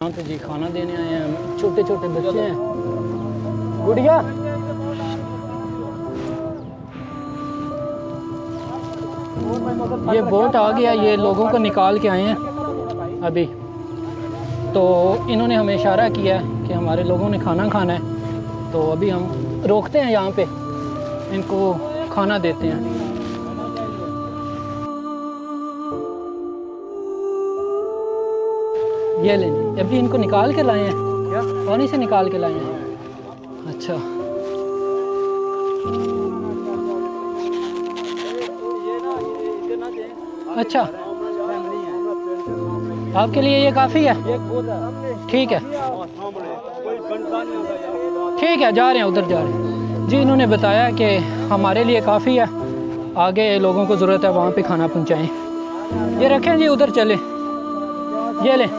यहाँ तो जी खाना देने आए हैं, छोटे छोटे बच्चे हैं। गुड़िया ये बोट आ गया, ये लोगों को निकाल के आए हैं अभी। तो इन्होंने हमें इशारा किया है कि हमारे लोगों ने खाना खाना है, तो अभी हम रोकते हैं यहाँ पे, इनको खाना देते हैं। ये लें, अभी इनको निकाल के लाए हैं, क्या पानी से निकाल के लाए हैं। अच्छा अच्छा, आपके लिए ये काफ़ी है? ठीक है ठीक है, जा रहे हैं, उधर जा रहे हैं जी। इन्होंने बताया कि हमारे लिए काफ़ी है, आगे लोगों को ज़रूरत है वहाँ पे खाना पहुँचाएँ। ये रखें जी, उधर चले, ये लें।